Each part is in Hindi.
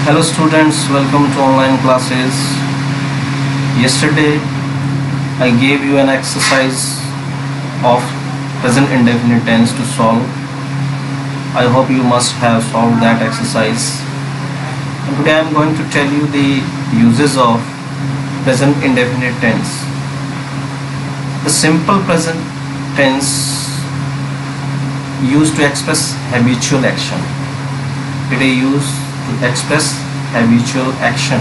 Hello students, welcome to online classes. Yesterday I gave you an exercise of present indefinite tense to solve. I hope you must have solved that exercise. And today I am going to tell you the uses of present indefinite tense. The simple present tense used to express habitual action. It is used to express habitual action,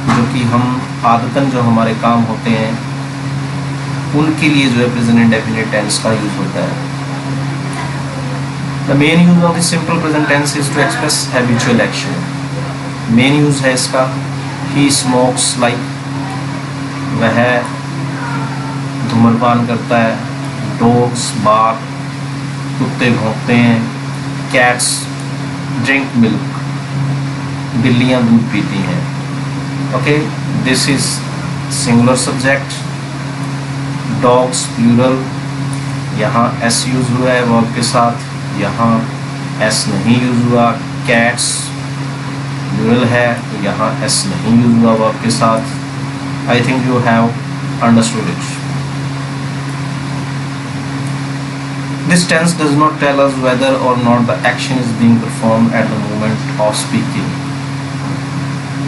जो कि हम आदतन जो हमारे काम होते हैं उनके लिए जो है प्रेजेंट इंडेफिनिट टेंस का यूज होता है. The main use of the simple present tense is to express habitual action. Main use है इसका ही स्मोक्स लाइक, वह धूम्रपान करता है. डॉग्स बार्क, कुत्ते भौंकते हैं. कैट्स ड्रिंक मिल्क, बिल्लियाँ दूध पीती हैं. Okay, this is singular subject. Dogs plural, यहाँ एस यूज हुआ है वर्ब के साथ, यहाँ एस नहीं यूज हुआ. कैट्स प्लूरल है तो यहाँ एस नहीं यूज हुआ वर्ब के साथ. I think you have understood it. This tense does not tell us whether or not the action is being performed at the moment of speaking.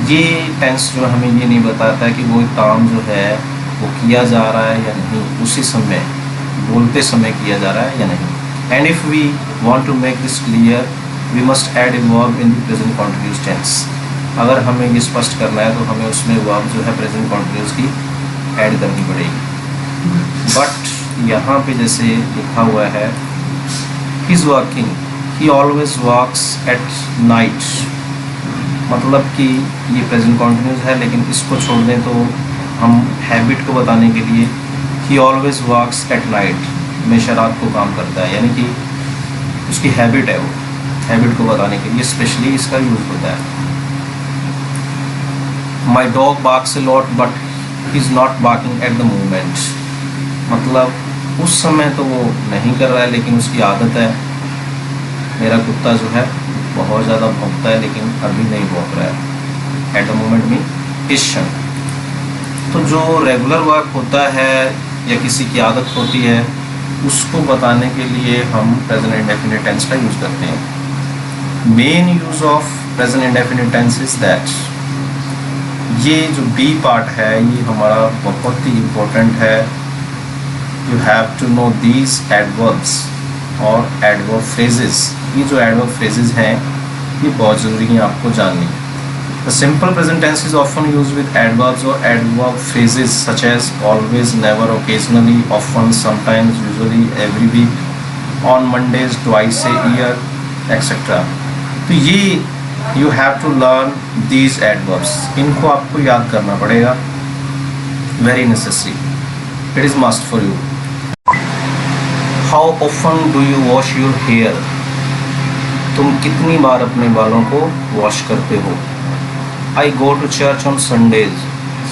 ये टेंस जो हमें ये नहीं बताता है कि वो काम जो है वो किया जा रहा है या नहीं, उसी समय बोलते समय किया जा रहा है या नहीं. And if we want to make this clear we must add a verb in the present continuous tense. अगर हमें ये स्पष्ट करना है तो हमें उसमें वर्ब जो है प्रेजेंट कॉन्टिन्यूस की ऐड करनी पड़ेगी. बट यहाँ पे जैसे लिखा हुआ है he is working, he always works at night, मतलब कि ये प्रेजेंट कॉन्टिन्यूस है, लेकिन इसको छोड़ दें तो हम हैबिट को बताने के लिए ही ऑलवेज वर्क्स एट नाइट, हमेशा रात को काम करता है, यानी कि उसकी हैबिट है. वो हैबिट को बताने के लिए स्पेशली इसका यूज़ होता है. My dog barks a lot but he is not barking at the moment, मतलब उस समय तो वो नहीं कर रहा है लेकिन उसकी आदत है. मेरा कुत्ता जो है बहुत ज़्यादा भौंकता है लेकिन अभी नहीं भौंक रहा है. एट द मोमेंट में इस क्षण. तो जो रेगुलर वर्क होता है या किसी की आदत होती है उसको बताने के लिए हम प्रेजेंट इंडेफिनिट टेंस का यूज़ करते हैं. Main use of present indefinite tense is that, ये जो बी पार्ट है ये हमारा बहुत ही इम्पोर्टेंट है. You have to know these adverbs और adverb phrases. ये जो adverb phrases हैं ये बहुत ज़रूरी है आपको जाननी. The simple present tense is often used with adverbs or adverb phrases such as always, never, occasionally, often, sometimes, usually, every week, on Mondays, twice a year, etc. तो ये you have to learn these adverbs. इनको आपको याद करना पड़ेगा. Very necessary. It is must for you. How often do you wash your hair? तुम कितनी बार अपने बालों को वॉश करते हो. I go to church on Sundays.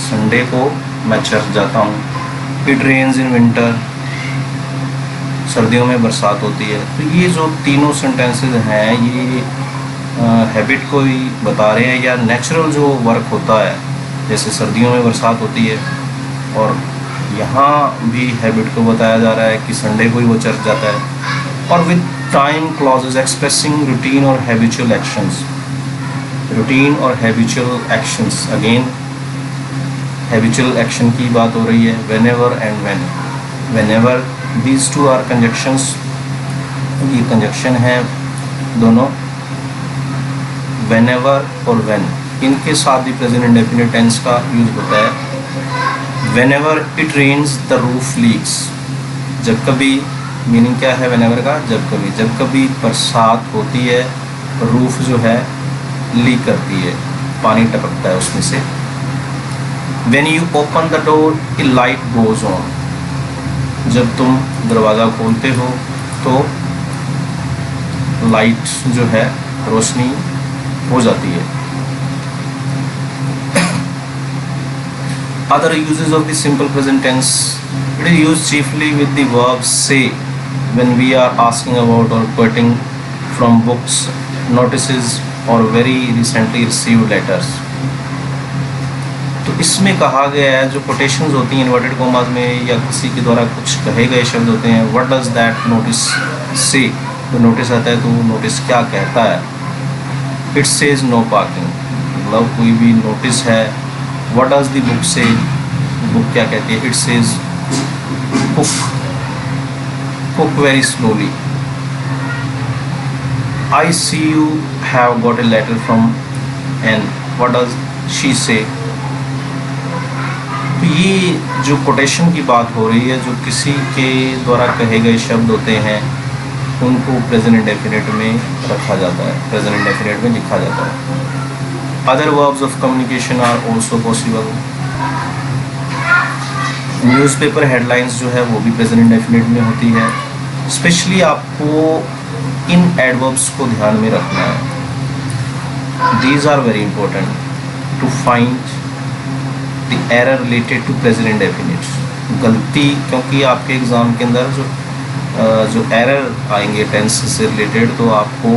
Sunday को मैं चर्च जाता हूँ. It rains in winter. सर्दियों में बरसात होती है. तो ये जो तीनों सेंटेंसेस हैं ये हैबिट को ही बता रहे हैं या नेचुरल जो वर्क होता है, जैसे सर्दियों में बरसात होती है और यहाँ भी हैबिट को बताया जा रहा है कि संडे को ही वो चर्च जाता है. और with time clauses expressing routine और हैबिचुअल एक्शंस. रूटीन और habitual actions, again habitual action की बात हो रही है. Whenever and when. Whenever these two are conjunctions, ये कंजक्शन है दोनों. व्हेन एवर और व्हेन, इनके साथ भी प्रेजेंट इंडेफिनिट टेंस का यूज होता है. Whenever it rains the roof leaks. जब कभी, मीनिंग क्या है whenever का, जब कभी बरसात होती है रूफ जो है लीक करती है, पानी टपकता है उसमें से. When you open the door a light goes on. जब तुम दरवाज़ा खोलते हो तो लाइट जो है रोशनी हो जाती है. Other uses of the simple present tense, it is used chiefly with the verb say when we are asking about or quoting from books, notices, और वेरी रिसेंटली रिसीव्ड लेटर्स। तो इसमें कहा गया है जो कोटेशंस होती हैं इन्वर्टेड कॉमास में या किसी के द्वारा कुछ कहे गए शब्द होते हैं, व्हाट डज दैट नोटिस से, तो नोटिस आता है तो वो नोटिस क्या कहता है। इट सेज नो पार्किंग, मतलब कोई भी नोटिस है। What does the book say, book क्या कहती है, it says cook very slowly. I see you have got a letter from Ann, what does she say. तो ये जो कोटेशन की बात हो रही है, जो किसी के द्वारा कहे गए शब्द होते हैं उनको प्रेजेंट इंडेफिनिट में रखा जाता है, प्रेजेंट इंडेफिनिट में लिखा जाता है। Other verbs of communication are also possible. Newspaper headlines जो है वो भी प्रेजेंट इंडेफिनिट में होती है। स्पेशली आपको इन एडवर्ब्स को ध्यान में रखना है। These are very important to find the error related to present indefinite. गलती, क्योंकि आपके एग्ज़ाम के अंदर जो एरर आएंगे टेंस से रिलेटेड, तो आपको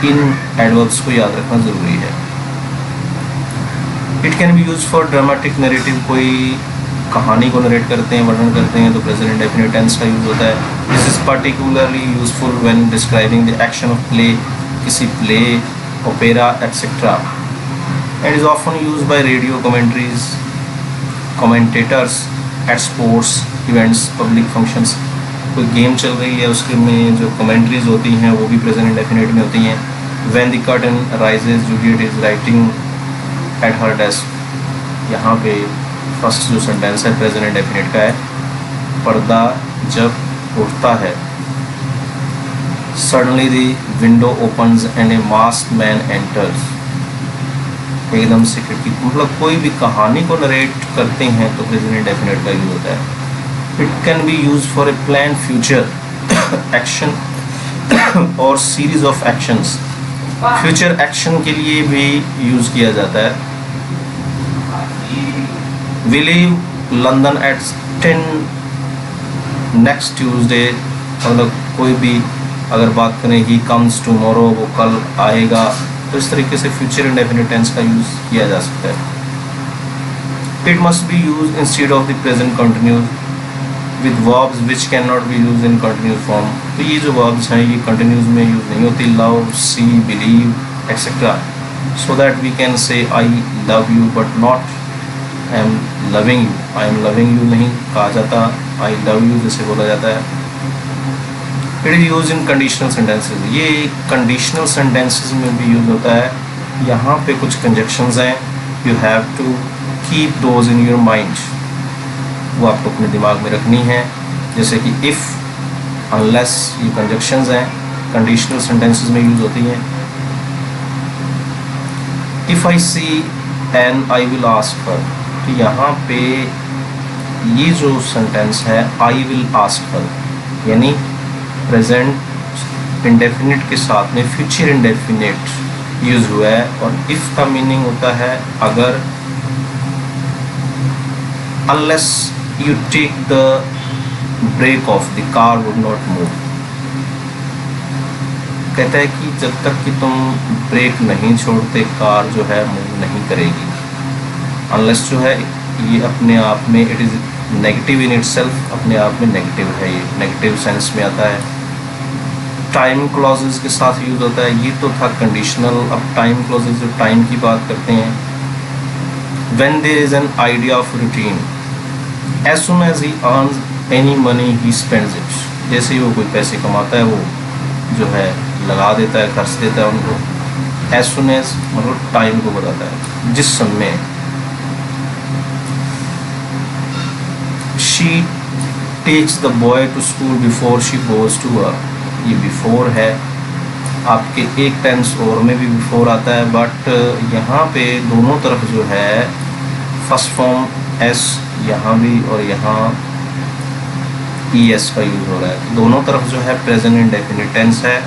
इन एडवर्ब्स को याद रखना ज़रूरी है। It can be use for dramatic narrative, कोई कहानी को नरेट करते हैं, वर्णन करते हैं, तो प्रेजेंट इंडेफिनिट टेंस का यूज़ होता है। This is particularly useful when describing the action of play, किसी play, opera etcetera. And is often use by radio commentaries, commentators at sports events, public functions. कोई गेम चल रही है उसके में जो कमेंट्रीज होती हैं वो भी प्रेजेंट इंडेफिनिट में होती हैं। When the curtain rises Juliet is writing at her desk. यहाँ पे फर्स्ट जो सेंटेंस है प्रेजेंट इंडेफिनिट का है। पर्दा जब उठता है, suddenly the window opens and A masked man enters. एकदम से खिड़की, मतलब कोई भी कहानी को नरेट करते हैं तो प्रेजेंट इंडेफिनिट का यूज होता है। It can be use for a plan future action और series of actions. Future action के लिए भी यूज किया जाता है। We leave London at 10 next Tuesday, मतलब कोई भी अगर बात करें ही कम्स टुमारो, वो कल आएगा, तो इस तरीके से फ्यूचर इंडेफिनिट टेंस का यूज किया जा सकता है। It must be use instead of the present continuous with verbs which can not be use in continuous form. तो ये जो वर्ब्स हैं ये कंटिन्यूस में यूज नहीं होती, love, see, believe etcetera, so that we can say I love you but not I am loving you. I am loving you नहीं कहा जाता, आई लव यू जैसे बोला जाता है। It is use in conditional sentences, ये कंडीशनल सेंटेंसेस में भी यूज होता है। यहाँ पे कुछ कंजक्शंस हैं, you have to keep those in your mind, वो आपको अपने दिमाग में रखनी है। जैसे कि इफ़, अनलेस, ये कंजक्शंस हैं, कंडीशनल सेंटेंसेस में यूज होती हैं। If I see Ann I will ask her, तो यहाँ पे ये जो सेंटेंस है आई विल आस्क हर, यानी प्रेजेंट इंडेफिनिट के साथ में फ्यूचर इंडेफिनिट यूज हुआ है। और इफ़ का मीनिंग होता है अगर, unless you take the brake off the car would not move. कहता है कि जब तक कि तुम ब्रेक नहीं छोड़ते कार जो है मूव नहीं करेगी। अनलेस जो है ये अपने आप में it is negative in itself, अपने आप में नेगेटिव है, ये नेगेटिव सेंस में आता है। टाइम क्लॉजेज के साथ यूज होता है, ये तो था कंडीशनल। अब टाइम क्लॉजेज जो टाइम की बात करते हैं, when there is an idea of routine, as soon as he earns any money he spends it. जैसे ही वो कोई पैसे कमाता है वो जो है लगा देता है, खर्च देता है उनको। एज सुन एज मतलब टाइम को बताता है, जिस समय। She takes the boy to school before she goes to work. ये बिफोर है, आपके एक टेंस और में भी बिफोर आता है, बट यहाँ पे दोनों तरफ जो है फर्स्ट फॉर्म एस यहाँ भी और यहाँ ई एस का यूज हो रहा है। दोनों तरफ जो है प्रेजेंट इंडेफिनिट टेंस है,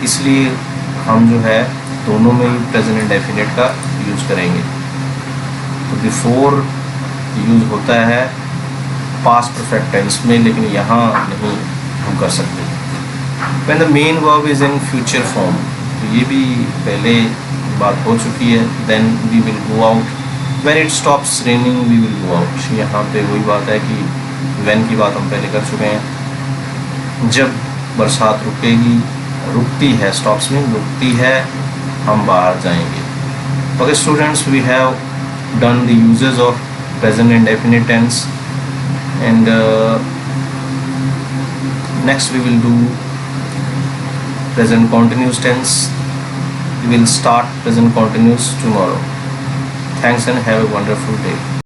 इसलिए हम जो है दोनों में ही प्रेजेंट इंडेफिनिट का यूज करेंगे। तो बिफोर यूज होता है पास्ट परफेक्ट टेंस में, लेकिन यहाँ नहीं हम कर सकते। When the main verb is in future form, तो ये भी पहले बात हो चुकी है. Then we will go out when it stops raining, we will go out. यहाँ पे वही बात है कि व्हेन की बात हम पहले कर चुके हैं. जब बरसात रुकती है, स्टॉप्स में रुकती है, हम बाहर जाएंगे. Okay students, we have done the uses of present indefinite tense, and next we will do present continuous tense. We will start present continuous tomorrow. Thanks and have a wonderful day.